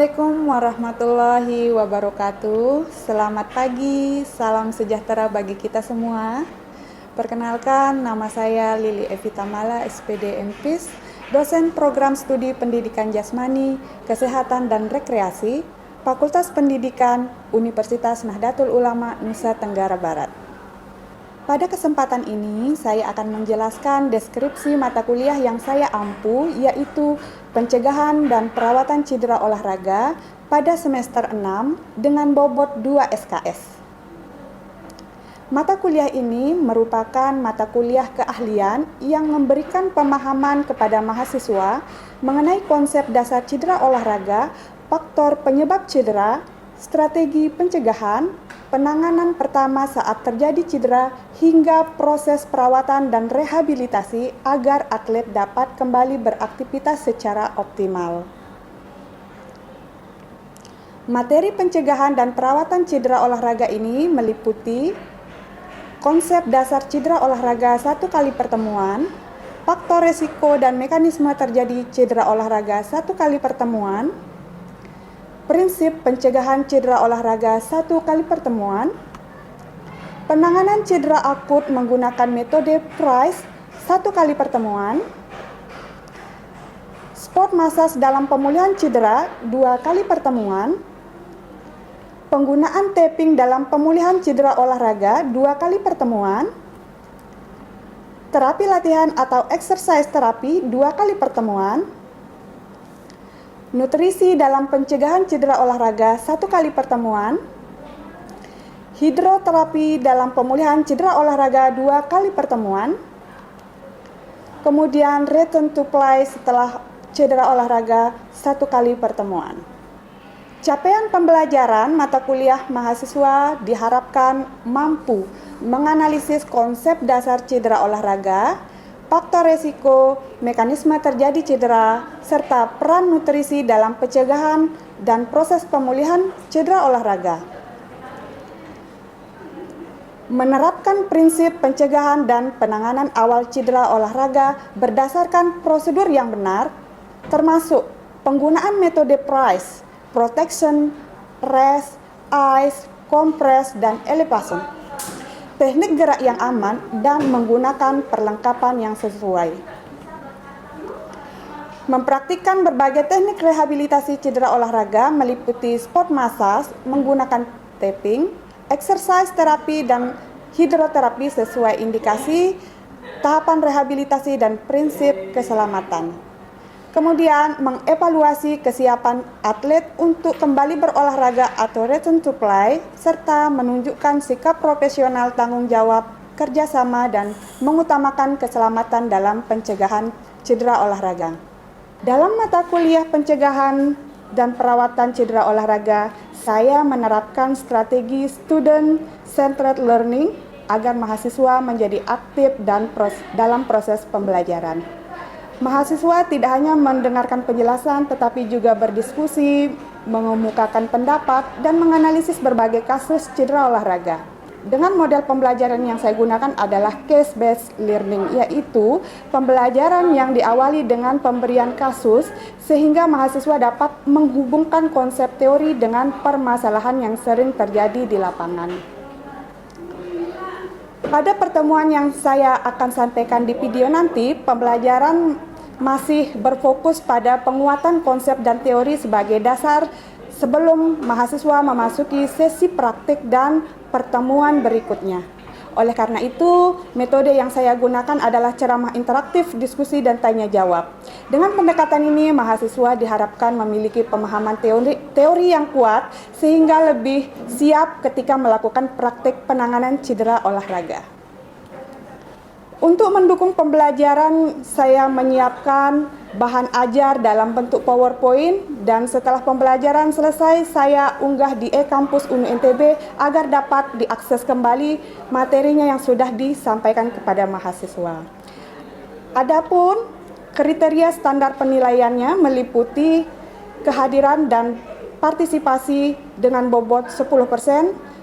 Assalamualaikum warahmatullahi wabarakatuh. Selamat pagi, salam sejahtera bagi kita semua. Perkenalkan, nama saya Lili Evita Mala, SPD MPIS, dosen program studi pendidikan jasmani, kesehatan dan rekreasi, Fakultas Pendidikan, Universitas Nahdlatul Ulama, Nusa Tenggara Barat. Pada kesempatan ini, saya akan menjelaskan deskripsi mata kuliah yang saya ampu, yaitu Pencegahan dan Perawatan Cedera Olahraga pada semester 6 dengan bobot 2 SKS. Mata kuliah ini merupakan mata kuliah keahlian yang memberikan pemahaman kepada mahasiswa mengenai konsep dasar cedera olahraga, faktor penyebab cedera, strategi pencegahan, penanganan pertama saat terjadi cedera, hingga proses perawatan dan rehabilitasi agar atlet dapat kembali beraktivitas secara optimal. Materi pencegahan dan perawatan cedera olahraga ini meliputi konsep dasar cedera olahraga satu kali pertemuan, faktor resiko dan mekanisme terjadi cedera olahraga satu kali pertemuan, prinsip pencegahan cedera olahraga satu kali pertemuan, penanganan cedera akut menggunakan metode Price satu kali pertemuan, sport massage dalam pemulihan cedera 2 kali pertemuan, penggunaan tapping dalam pemulihan cedera olahraga 2 kali pertemuan, terapi latihan atau exercise terapi 2 kali pertemuan, nutrisi dalam pencegahan cedera olahraga 1 kali pertemuan, hidroterapi dalam pemulihan cedera olahraga 2 kali pertemuan, kemudian return to play setelah cedera olahraga 1 kali pertemuan. Capaian pembelajaran mata kuliah mahasiswa diharapkan mampu menganalisis konsep dasar cedera olahraga, faktor resiko, mekanisme terjadi cedera, serta peran nutrisi dalam pencegahan dan proses pemulihan cedera olahraga. Menerapkan prinsip pencegahan dan penanganan awal cedera olahraga berdasarkan prosedur yang benar, termasuk penggunaan metode Price, protection, rest, ice, compress, dan elevation. Teknik gerak yang aman dan menggunakan perlengkapan yang sesuai. Mempraktikkan berbagai teknik rehabilitasi cedera olahraga meliputi sport massage menggunakan tapping, exercise terapi dan hidroterapi sesuai indikasi, tahapan rehabilitasi dan prinsip keselamatan. Kemudian mengevaluasi kesiapan atlet untuk kembali berolahraga atau return to play, serta menunjukkan sikap profesional tanggung jawab, kerjasama, dan mengutamakan keselamatan dalam pencegahan cedera olahraga. Dalam mata kuliah pencegahan dan perawatan cedera olahraga, saya menerapkan strategi student-centered learning agar mahasiswa menjadi aktif dalam proses pembelajaran. Mahasiswa tidak hanya mendengarkan penjelasan, tetapi juga berdiskusi, mengemukakan pendapat, dan menganalisis berbagai kasus cedera olahraga. Dengan model pembelajaran yang saya gunakan adalah case-based learning, yaitu pembelajaran yang diawali dengan pemberian kasus, sehingga mahasiswa dapat menghubungkan konsep teori dengan permasalahan yang sering terjadi di lapangan. Pada pertemuan yang saya akan sampaikan di video nanti, pembelajaran masih berfokus pada penguatan konsep dan teori sebagai dasar sebelum mahasiswa memasuki sesi praktik dan pertemuan berikutnya. Oleh karena itu, metode yang saya gunakan adalah ceramah interaktif, diskusi, dan tanya jawab. Dengan pendekatan ini, mahasiswa diharapkan memiliki pemahaman teori yang kuat sehingga lebih siap ketika melakukan praktik penanganan cedera olahraga. Untuk mendukung pembelajaran, saya menyiapkan bahan ajar dalam bentuk PowerPoint, dan setelah pembelajaran selesai, saya unggah di e-kampus UNU NTB agar dapat diakses kembali materinya yang sudah disampaikan kepada mahasiswa. Adapun kriteria standar penilaiannya meliputi kehadiran dan partisipasi dengan bobot 10%,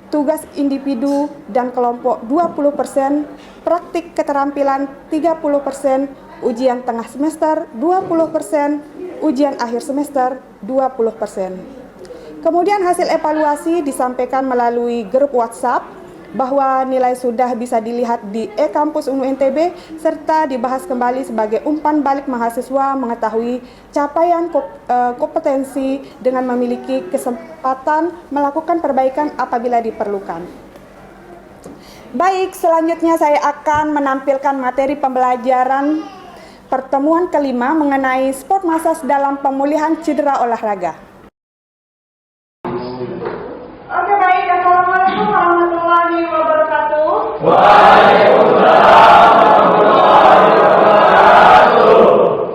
tugas individu dan kelompok 20%, praktik keterampilan 30%, ujian tengah semester 20%, ujian akhir semester 20%. Kemudian hasil evaluasi disampaikan melalui grup WhatsApp bahwa nilai sudah bisa dilihat di e-kampus UNU NTB serta dibahas kembali sebagai umpan balik mahasiswa mengetahui capaian kompetensi dengan memiliki kesempatan melakukan perbaikan apabila diperlukan. Baik, selanjutnya saya akan menampilkan materi pembelajaran pertemuan kelima mengenai sport massage dalam pemulihan cedera olahraga. Oke, baik. Assalamualaikum warahmatullahi wabarakatuh. Waalaikumsalam warahmatullahi wabarakatuh.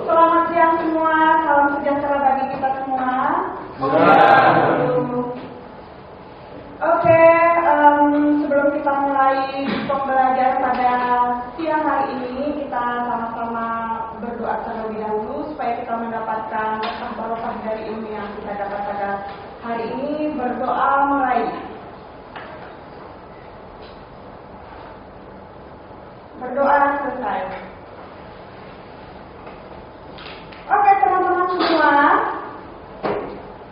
Selamat siang semua. Salam sejahtera bagi kita semua. Oke, sebelum kita mulai pembelajaran pada siang hari ini, kita sama-sama berdoa terlebih dahulu supaya kita mendapatkan berkah barokah dari ilmu yang kita dapat pada hari ini. Berdoa mulai. Berdoa selesai. Oke, teman-teman semua.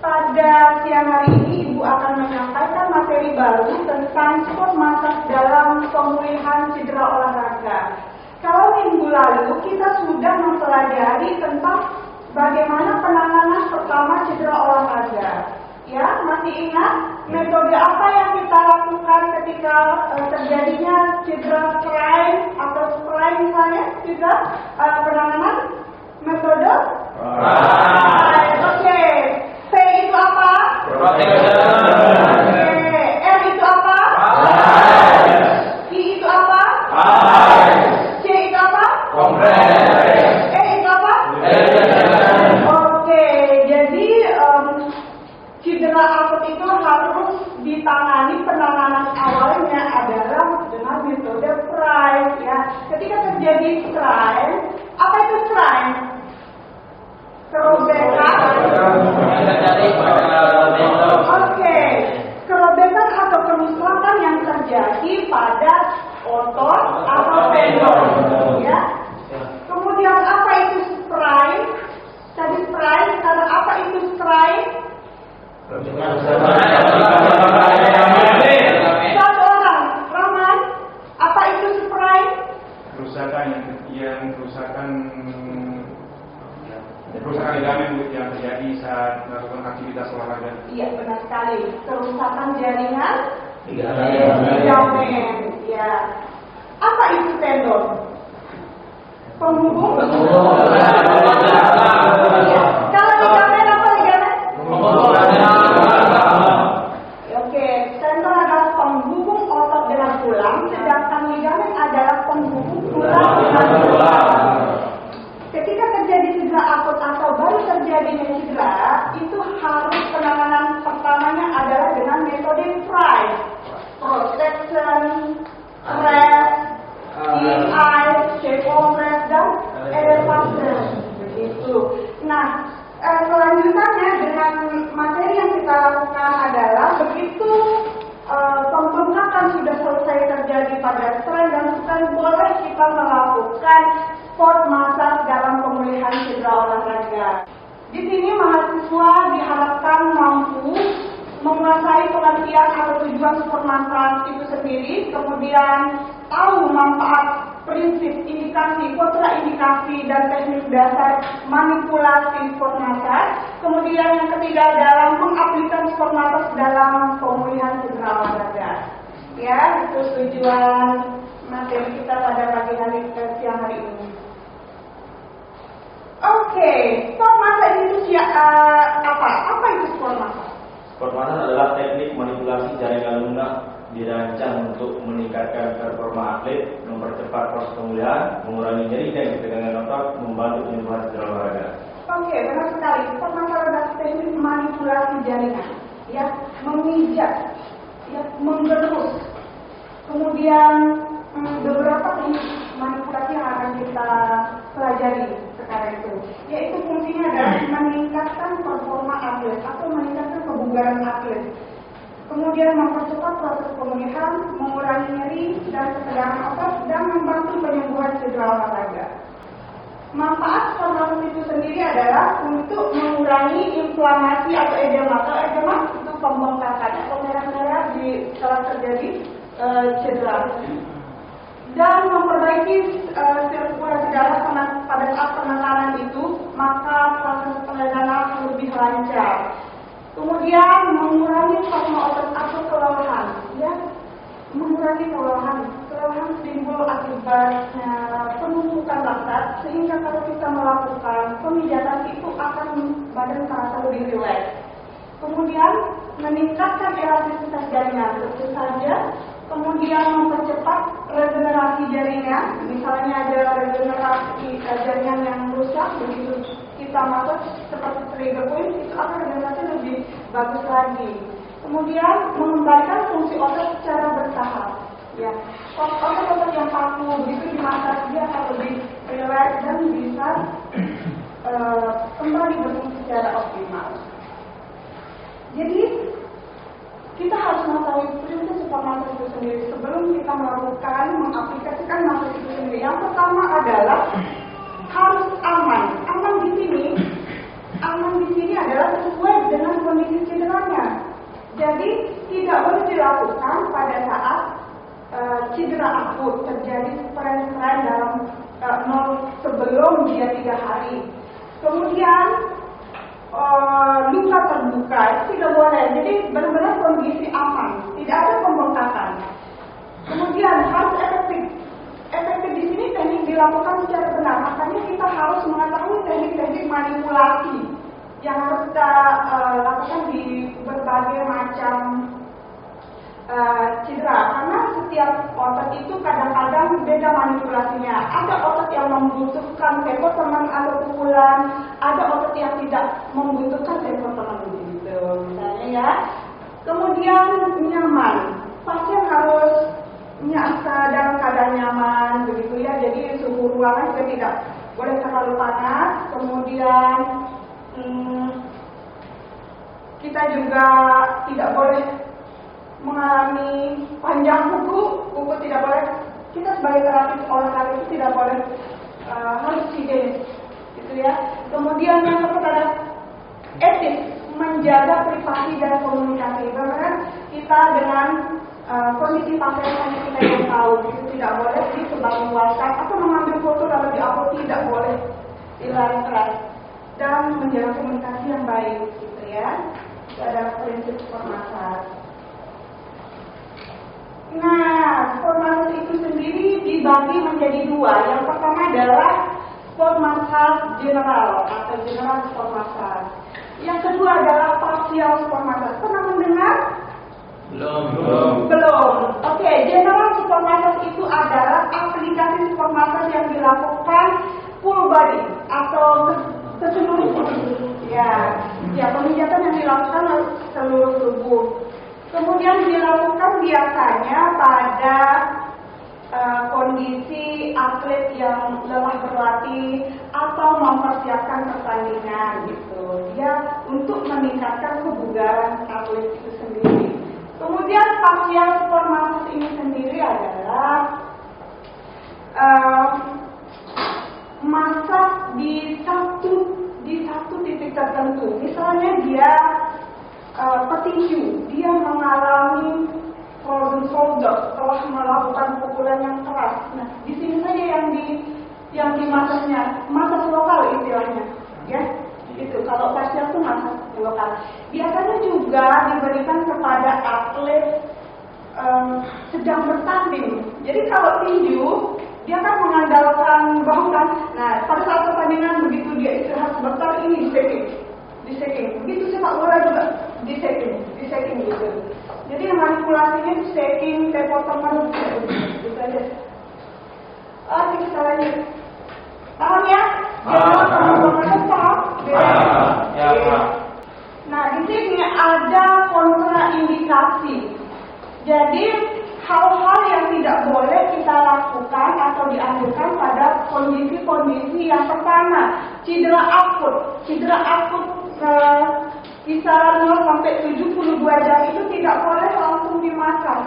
Pada siang hari ini Ibu akan menyampaikan materi baru tentang sport massage dalam pemulihan cedera olahraga. Kalau minggu lalu kita sudah mempelajari tentang bagaimana penanganan pertama cedera olahraga. Ya, masih ingat metode apa yang kita lakukan ketika terjadinya cedera sprain atau sprain misalnya, juga penanganan metode? Oke. C itu apa? Protection. Oke. R itu apa? I itu apa? C itu apa? Kompres. E itu apa? Oke, jadi cedera akut itu harus ditangani, penanganan awalnya adalah dengan metode sprain ya. Ketika terjadi sprain, apa itu sprain? Kerobekan. Oke, kerobekan atau kerusakan yang terjadi pada otot atau tendon, ya. Kemudian apa itu sprain? Tadi sprain, sekarang apa itu sprain? Satu orang, Rahman, apa itu sprain? Kerusakan ligamen yang terjadi saat melakukan aktivitas olahraga. Iya, benar sekali. Kerusakan jaringan ligamen. Ya. Apa itu tendon? Penghubung. Ya. Kalau ligamen apa ligamen? Oke, tendon adalah penghubung otot dengan tulang, sedangkan ligamen adalah penghubung tulang dengan tulang. Ketika terjadi cedera akut atau baru terjadinya cedera, itu harus penanganan pertamanya adalah dengan metode sprain, protection, rest, heal ice, shape compress, dan elevation. Begitu. Nah, selanjutnya dengan materi yang kita lakukan adalah begitu pembengkakan sudah selesai terjadi pada strain dan strain, boleh kita melakukan sport massage dalam pemulihan cedera olahraga. Di sini mahasiswa diharapkan mampu menguasai pengertian atau tujuan sport massage itu sendiri, kemudian tahu manfaat, prinsip, indikasi, kontraindikasi, dan teknik dasar manipulasi sport massage. Kemudian yang ketiga adalah mengaplikasikan sport massage dalam pemulihan cedera olahraga. Ya, itu tujuan materi kita pada pagi hari siang hari ini. Oke, sport massage itu apa? Apa itu sport massage? Sport massage adalah teknik manipulasi jaringan lunak dirancang untuk meningkatkan performa atlet, mempercepat proses pemulihan, mengurangi nyeri dan ketegangan otot, membantu penyembuhan cedera olahraga. Oke, benar sekali. Sport massage adalah teknik manipulasi jaringan, ya, memijat, ya, menggerus. Kemudian beberapa teknik manipulasi yang akan kita pelajari sekarang itu, yaitu fungsinya adalah meningkatkan performa atlet atau meningkatkan kebugaran atlet, kemudian mempercepat proses pemulihan, mengurangi nyeri dan ketegangan otot, dan membantu penyembuhan cedera olahraga. Manfaat sport masas itu sendiri adalah untuk mengurangi inflamasi atau edema. Kalau edema itu pembengkakan atau merah-merah di setelah terjadi cedera, dan memperbaiki sirkulasi darah pada saat penekanan itu, maka proses penekanan lebih lancar. Kemudian mengurangi spasma otot atau kelelahan, ya, mengurangi kelelahan timbul akibatnya penumpukan laktat, sehingga kalau kita melakukan pemijatan itu akan badan terasa lebih rileks. Kemudian meningkatkan elastisitas jaringan, tentu saja. Kemudian mempercepat regenerasi jaringan, misalnya ada regenerasi jaringan yang rusak, begitu kita masuk seperti trigger point, itu akan regenerasi lebih bagus lagi. Kemudian mengembalikan fungsi otot secara bertahap. Ya, otot-otot yang kaku begitu dimasak, dia akan lebih rileks dan bisa kembali berfungsi secara optimal. Jadi kita harus mengetahui prinsip sport masas itu sendiri sebelum kita melakukan mengaplikasikan masas itu sendiri. Yang pertama adalah harus aman. Aman di sini adalah sesuai dengan kondisi cederanya. Jadi tidak boleh dilakukan pada saat cedera akut terjadi sprain dalam sebelum dia 3 hari. Kemudian luka terbuka itu tidak boleh. Jadi benar-benar kondisi aman, tidak ada pembengkakan. Kemudian harus efektif. Efektif di sini teknik dilakukan secara benar. Makanya kita harus mengetahui teknik-teknik manipulasi yang harus kita lakukan di berbagai macam cedera, karena setiap otot itu kadang-kadang beda manipulasinya. Ada otot yang membutuhkan tepoteman atau pukulan, ada otot yang tidak membutuhkan tepoteman begitu, misalnya ya. Kemudian nyaman, pasien harus dalam keadaan nyaman begitu ya. Jadi suhu ruangan juga tidak boleh terlalu panas. Kemudian kita juga tidak boleh mengalami panjang kuku tidak boleh. Kita sebagai terapis olahraga itu tidak boleh, harus higienis, gitu ya. Kemudian yang kepada etis, menjaga privasi dan komunikasi. Karena kita dengan kondisi pasien hanya kita yang tahu, itu tidak boleh disebarluaskan atau mengambil foto lalu diupload, tidak boleh dilarang keras, dan menjaga komunikasi yang baik, gitu ya. Itu adalah prinsip sport masas. Nah, sport masas itu sendiri dibagi menjadi 2. Yang pertama adalah sport masas general atau general sport masas. Yang kedua adalah partial sport masas. Pernah mendengar? Belum. Oke, general sport masas itu adalah aplikasi sport masas yang dilakukan full body atau keseluruh tubuh. Ya, pemijatan yang dilakukan seluruh tubuh. Kemudian dilakukan biasanya pada kondisi atlet yang lelah berlatih atau mempersiapkan pertandingan gitu. Dia untuk meningkatkan kebugaran atlet itu sendiri. Kemudian partial sport masas ini sendiri adalah masas di satu titik tertentu. Misalnya dia petinju, dia mengalami frozen shoulder setelah melakukan pukulan yang keras. Nah, di sini saja yang di masasnya, masas lokal istilahnya, ya. Itu kalau partial itu masas lokal. Biasanya juga diberikan kepada atlet sedang bertanding. Jadi kalau tinju, dia kan mengandalkan bahu kan. Nah, pada saat pertandingan begitu dia istirahat sebentar, ini di shaking. Begitu sepak bola juga di shaking gitu. Jadi manipulasinya di shaking, tepoteman gitu aja. Kita lanjut. Paham ya? Paham? Ya. Nah, di sini ada kontraindikasi. Jadi hal-hal yang tidak boleh kita lakukan atau dianjurkan pada kondisi-kondisi yang pertama, cedera akut kisaran 0 sampai 72 jam itu tidak boleh langsung dimasak.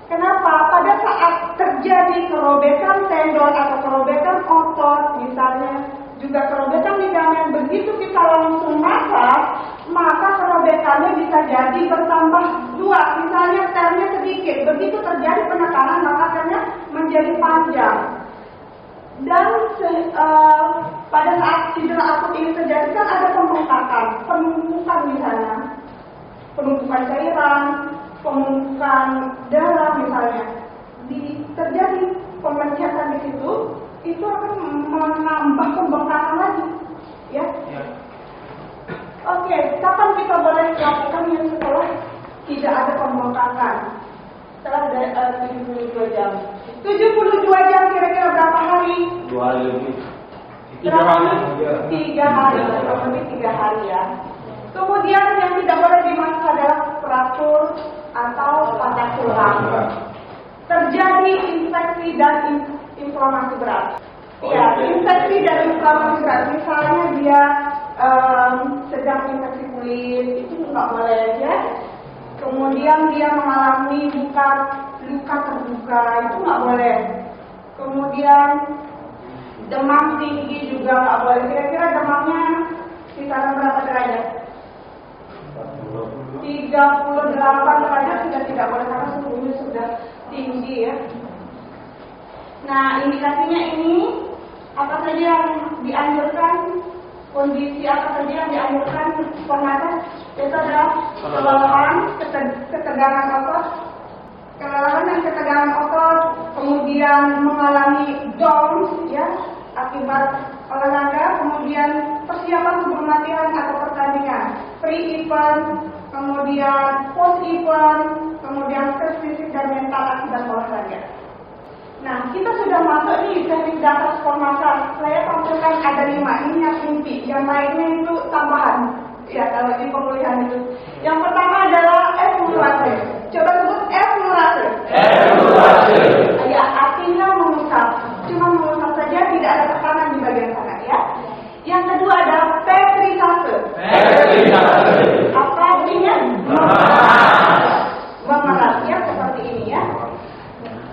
Kenapa? Pada saat terjadi kerobekan tendon atau kerobekan otot, misalnya juga kerobekan ligamen. Begitu kita langsung masak, maka kerobekannya bisa jadi bertambah 2. Misalnya ternya sedikit, begitu terjadi penekanan maka ternya menjadi panjang. Dan pada saat cedera akut ini terjadi kan ada pembengkakan, penumpukan misalnya, penumpukan cairan, penumpukan darah misalnya. Terjadi pemecatan di situ, itu akan menambah pembengkakan lagi, ya. Oke, kapan kita boleh melakukan yang setelah tidak ada pembengkakan? Setelah 72 jam. 72 jam kira-kira berapa hari? 2 hari lebih. 3 hari. 3 hari, kurang lebih 3 hari ya. Kemudian yang tidak boleh dimasak adalah fraktur atau patah tulang. Terjadi infeksi dan inflamasi berat. Ya, infeksi dan inflamasi berat. Misalnya dia sedang infeksi kulit, itu nggak boleh ya. Kemudian dia mengalami luka terbuka, itu nggak boleh. Kemudian demam tinggi juga nggak boleh. Kira-kira demamnya kisaran berapa derajat? 38 derajat sudah tidak boleh karena suhunya sudah tinggi ya. Nah, indikasinya ini apa saja yang dianjurkan, kondisi apa saja yang dianjurkan pengatas, itu adalah kelelahan, ketegangan otot, kemudian mengalami Downs ya akibat olahraga, kemudian persiapan sebelum latihan atau pertandingan, pre-event, kemudian post-event, kemudian stres fisik dan mental akibat olahraga. Nah, kita sudah masuk nih teknik dasar sport massage. Saya tampilkan ada 5, ini yang inti, yang lainnya itu tambahan. Ya, kalau di pemulihan itu. Yang pertama adalah effleurage. Coba sebut effleurage. Ya, artinya mengusap. Cuma mengusap saja, tidak ada tekanan di bagian sana ya. Yang kedua adalah petrisase. Apa artinya? Memeras ya, seperti ini ya.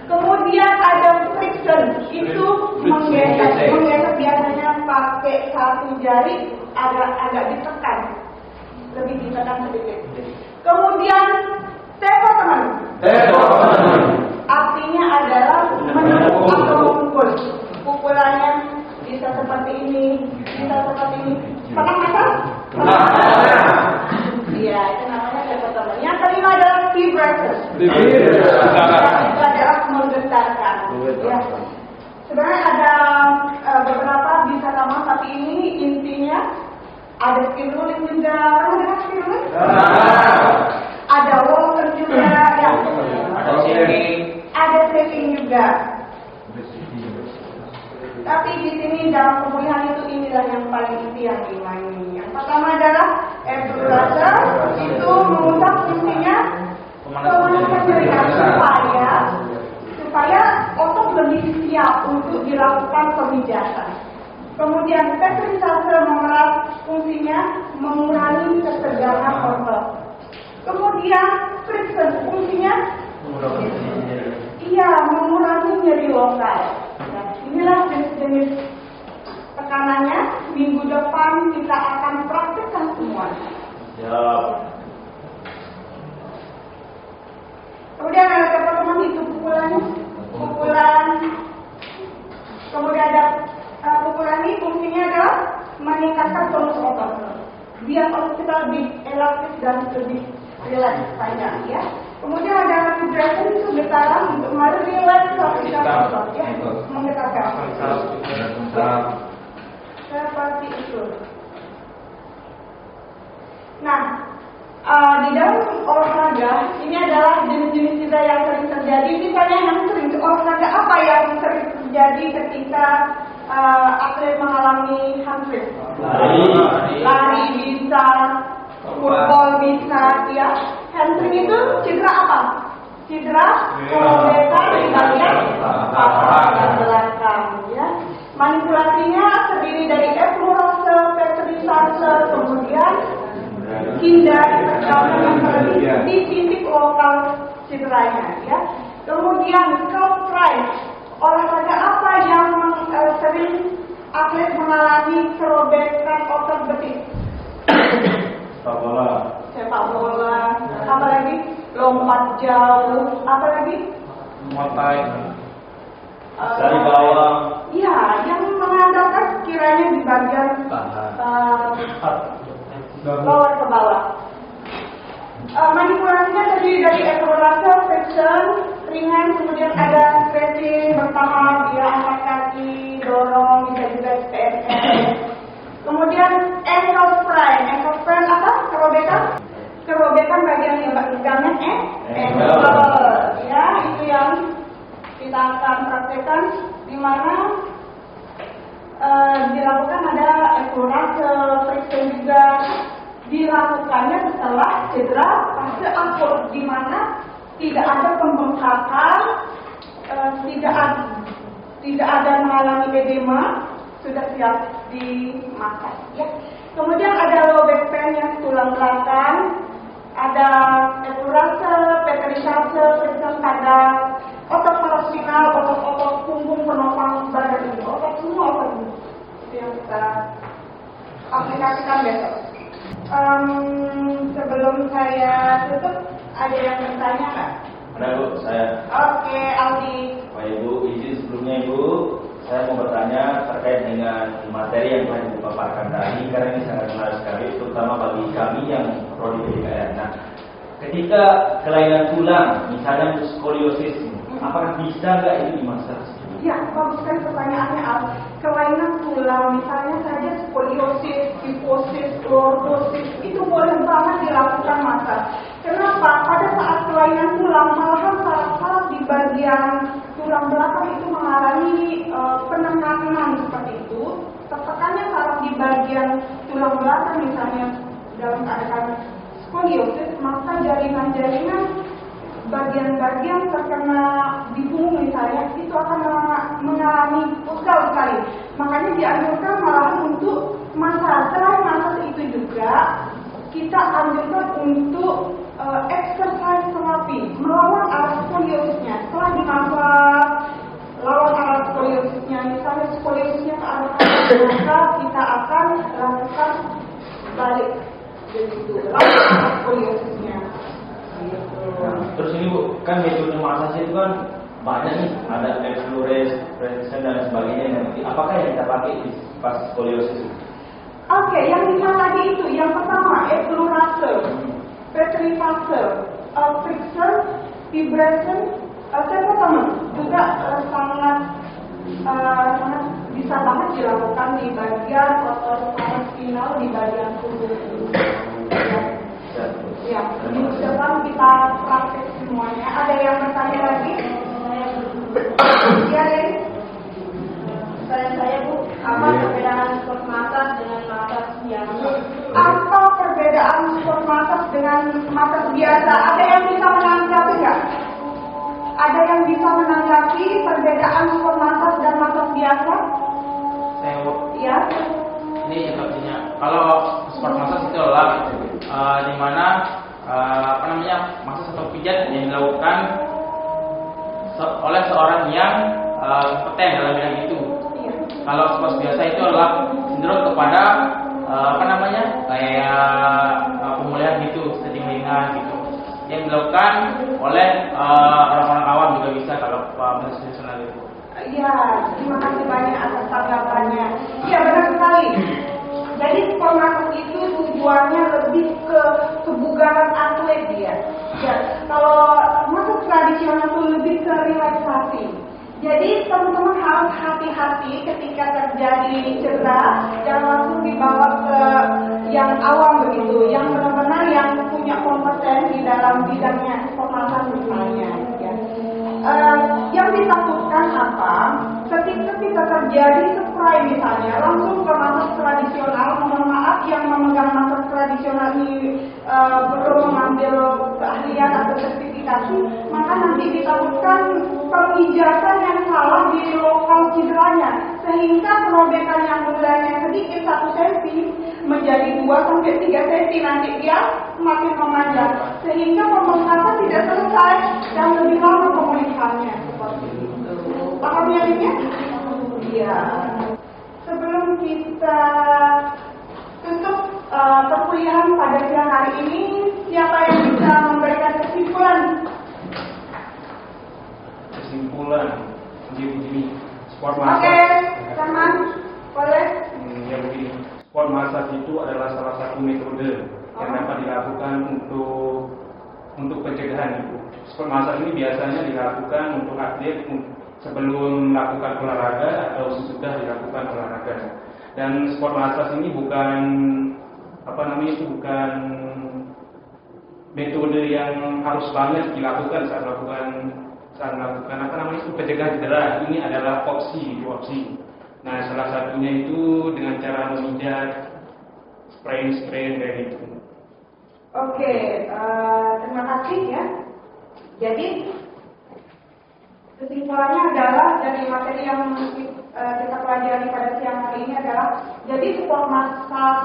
Kemudian ada friction, itu menggesek biasanya pakai satu jari agak ditekan, lebih ditekan sedikit. Kemudian tepo teman, artinya adalah menepuk atau memukul. Pukulannya bisa seperti ini, bisa seperti ini. Pernah masak? Iya, itu namanya tepo teman. Yang kelima adalah vibrator. Itu adalah menggetarkan. Ya. Sebenarnya ada beberapa bisa sama, tapi ini intinya ada skin rolling juga. Kamu dengar skin rolling? Ada walker juga, ya. Ada shaking juga. Tapi di sini dalam pemulihan itu inilah yang paling inti yang 5 ini. Yang pertama adalah effleurage, itu mengusap fungsinya pemanasan jaringan supaya otot lebih siap untuk dilakukan pemijahan. Kemudian petrisase memeras, fungsinya mengurangi ketegangan otot. Kemudian friction, fungsinya mengurangi nyeri lokal. Nah, inilah jenis-jenis tekanannya. Minggu depan kita akan praktekkan semua. Kemudian ada teman-teman itu pukulan. Kemudian ada pukulan ini fungsinya adalah meningkatkan tonus otot. Biar otot kita lebih elastis dan lebih rileks panjang ya. Kemudian ada vibration, itu getaran untuk merileks otot ya, menggetarkan. Seperti itu. Nah, di dalam olahraga ini adalah jenis-jenis cedera yang sering terjadi. Misalnya yang sering olahraga apa yang sering terjadi ketika atlet mengalami hamstring? Lari bisa, football bisa, ya. Hamstring itu cedera apa? Cedera kerobekan di bagian paha dan belakang, ya. Manipulasinya terdiri dari effleurage, petrisase, kemudian hindari tekanan yang berlebih di titik lokal cederanya, ya. Kemudian curl rise, olahraga apa yang sering atlet mengalami jauh, apa lagi? Muatai. Dari bawah. Iya, yang mengandalkan kiranya di bagian lower ke bawah. Manipulasinya terdiri dari equalizer, friction, ringan, kemudian ada stretching bertahap, dia angkat kaki, dorong, bisa juga PNS. Kemudian ankle sprain apa? Kerobekan bagian ligamen ankle. Ya, itu yang kita akan praktekkan, di mana dilakukan ada equalizer, friction juga. Dilakukannya setelah cedera fase akut, di mana tidak ada pembengkakan, tidak ada mengalami edema, sudah siap dimakan. Ya. Kemudian ada low back pain yang tulang belakang, ada equalizer, peterisase, pada otot parospinal, otot punggung penopang badan ini, semua otot ini. Itu yang kita aplikasikan besok. Sebelum saya tutup, ada yang bertanya nggak? Ada Bu, saya. Oke, Aldi. Pak Ibu, izin sebelumnya Ibu, saya mau bertanya terkait dengan materi yang telah Ibu paparkan tadi, karena ini sangat menarik sekali, terutama bagi kami yang prodi PDKN. Nah, ketika kelainan tulang, misalnya skoliosis, apakah bisa nggak itu dimasak? Ya, bagus sekali pertanyaannya, Al. Kelainan tulang, misalnya saja skoliosis, kifosis, lordosis, itu boleh banget dilakukan massage. Kenapa? Pada saat kelainan tulang, malahan saraf-saraf di bagian tulang belakang itu mengalami penekanan seperti itu. Tertekannya saraf di bagian tulang belakang, misalnya dalam keadaan skoliosis, maka jaringan-jaringan bagian-bagian terkena di punggung misalnya, itu akan mengalami pusal sekali. Makanya dianjurkan malahan untuk massage. Selain massage itu juga kita anjurkan untuk exercise terapi melawan arah skoliosisnya. Setelah dimassage, lawan arah skoliosisnya, misalnya skoliosisnya ke arah kanan, maka kita akan lakukan balik begitu, lawan arah skoliosisnya. Terus ini Bu, kan metode massage itu kan banyak nih, ada explores, friction dan sebagainya. Nanti apakah yang kita pakai di pas skoliosis? Oke, yang 5 tadi itu, yang pertama explorase, petrifase, friction, vibration, teman juga sangat bisa banget dilakukan di bagian otot spinal di bagian punggung. Ya, minggu depan kita praktek semuanya. Ada yang bertanya lagi? Iya, Den. Saya Bu, apa perbedaan sport massage dengan massage biasa? Apa perbedaan sport massage dengan massage biasa? Ada yang bisa menanggapi nggak? Ada yang bisa menanggapi perbedaan sport massage dan massage biasa? Saya Bu, Ya. ini instruksinya. Kalau sport massage itu adalah di mana massage atau pijat yang dilakukan oleh seorang yang kompeten dalam bidang itu. Iya. Kalau sport biasa itu adalah cenderung kepada kayak pemulihan gitu, stretching ringan gitu, yang dilakukan oleh orang-orang awam juga bisa kalau massage tradisional itu. Ya, terima kasih banyak atas tanggapannya. Iya, benar sekali. Jadi sport massage itu tujuannya lebih ke kebugaran atlet dia. Ya, kalau massage tradisional itu lebih ke relaksasi. Jadi teman-teman harus hati-hati ketika terjadi cedera, jangan langsung dibawa ke yang awam begitu, yang benar-benar yang punya kompeten di dalam bidangnya sport massage misalnya. Ya. Yang ditakutkan apa? Ketika terjadi spray misalnya, langsung ke massage tradisional. Mohon maaf, yang memegang massage tradisional ini belum mengambil keahlian atau sertifikasi, maka nanti ditakutkan pemijatan yang salah di lokal cederanya, sehingga perobekan yang mulanya sedikit 1 cm menjadi 2 sampai 3 cm, nanti dia semakin memanjang, sehingga pembengkakan tidak selesai dan lebih lama pemulihannya. Seperti itu. Paham ya ini? Iya. Sebelum kita tutup perkuliahan pada siang hari ini, siapa yang bisa memberikan kesimpulan kesimpulan begini, sport Oke, massage. teman, boleh? Ya begini, sport massage itu adalah salah satu metode yang dapat dilakukan untuk pencegahan itu. Sport massage ini biasanya dilakukan untuk atlet sebelum melakukan olahraga atau sesudah dilakukan olahraga. Dan sport massage ini bukan bukan metode yang harus banget dilakukan saat melakukan pencegahan cedera. Ini adalah opsi. Nah, salah satunya itu dengan cara memijat, sprain kayak gitu. Oke, terima kasih ya. Jadi kesimpulannya adalah dari materi yang kita pelajari pada siang hari ini adalah jadi sport massage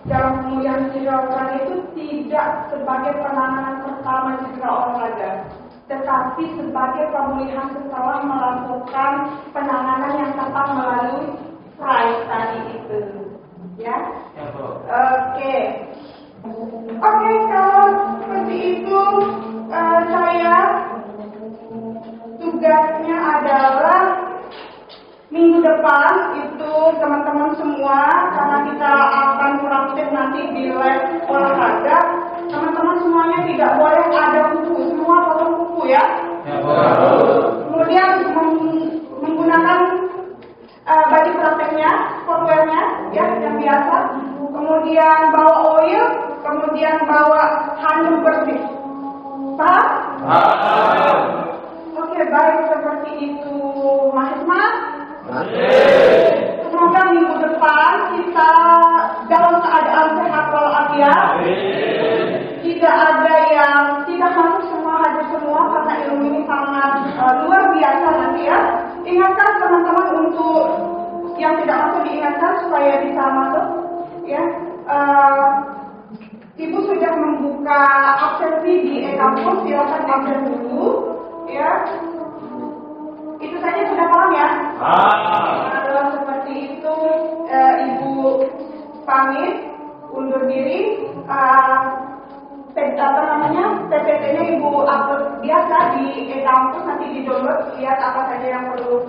dalam pemulihan cedera olahraga itu tidak sebagai penanganan pertama cedera olahraga, tetapi sebagai pemulihan setelah melakukan penanganan yang tepat melalui PRICE tadi itu, ya. Oke, kalau seperti itu saya tugasnya adalah minggu depan itu teman-teman semua, karena kita akan praktik nanti di lab olahraga, teman-teman semuanya tidak boleh ada kuku, semua potong kuku ya. Kemudian menggunakan baju prakteknya, sportwearnya ya yang biasa. Kemudian bawa oil, kemudian bawa handuk bersih. Paham? Oke, baik seperti itu, Mas Ismat. Semoga minggu depan kita dalam keadaan sehat walafiat. Tidak ada yang tidak masuk semua, hadir semua, karena ilmu ini sangat luar biasa nanti ya. Ingatkan teman-teman untuk yang tidak masuk diingatkan supaya bisa masuk ya. Ibu sudah membuka absensi di e-kampus, silakan absen dulu ya. Itu saja sudah paham ya? Kalau seperti itu Ibu pamit undur diri. PPT-nya Ibu upload biasa di e-kampus, nanti di-download, lihat apa saja yang perlu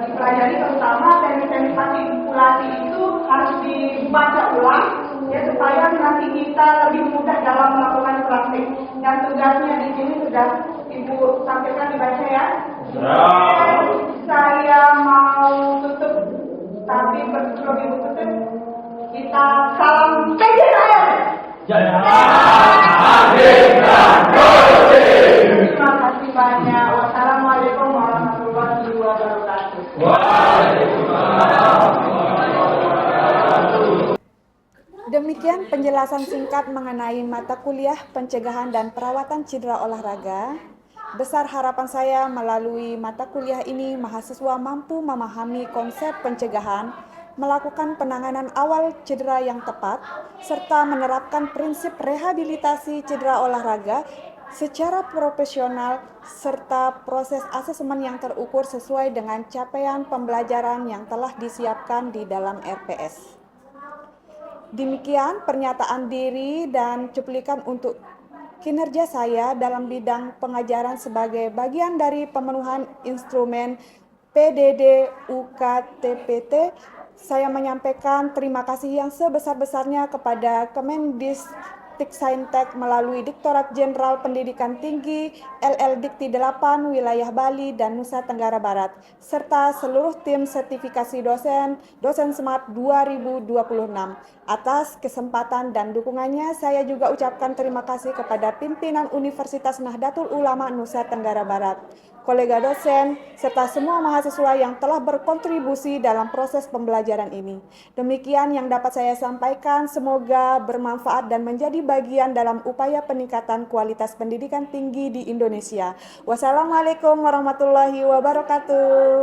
dipelajari, terutama teknik-teknik manipulasi itu harus dibaca ulang ya, supaya nanti kita lebih mudah dalam melakukan praktik. Dan tugasnya di sini sudah Ibu sampaikan, dibaca ya. Saya mau tutup, tapi sebelum Ibu tutup kita salam PJKN. Terima kasih banyak. Wassalamualaikum warahmatullahi wabarakatuh. Demikian penjelasan singkat mengenai mata kuliah pencegahan dan perawatan cedera olahraga. Besar harapan saya melalui mata kuliah ini mahasiswa mampu memahami konsep pencegahan, melakukan penanganan awal cedera yang tepat, serta menerapkan prinsip rehabilitasi cedera olahraga secara profesional, serta proses asesmen yang terukur sesuai dengan capaian pembelajaran yang telah disiapkan di dalam RPS. Demikian pernyataan diri dan cuplikan untuk kinerja saya dalam bidang pengajaran sebagai bagian dari pemenuhan instrumen PDD UKTPT. Saya menyampaikan terima kasih yang sebesar-besarnya kepada Kemendikbudristek melalui Direktorat Jenderal Pendidikan Tinggi LL.Dikti 8 Wilayah Bali dan Nusa Tenggara Barat, serta seluruh tim sertifikasi dosen Smart 2026. Atas kesempatan dan dukungannya, saya juga ucapkan terima kasih kepada pimpinan Universitas Nahdlatul Ulama Nusa Tenggara Barat, kolega dosen, serta semua mahasiswa yang telah berkontribusi dalam proses pembelajaran ini. Demikian yang dapat saya sampaikan, semoga bermanfaat dan menjadi bagian dalam upaya peningkatan kualitas pendidikan tinggi di Indonesia. Wassalamualaikum warahmatullahi wabarakatuh.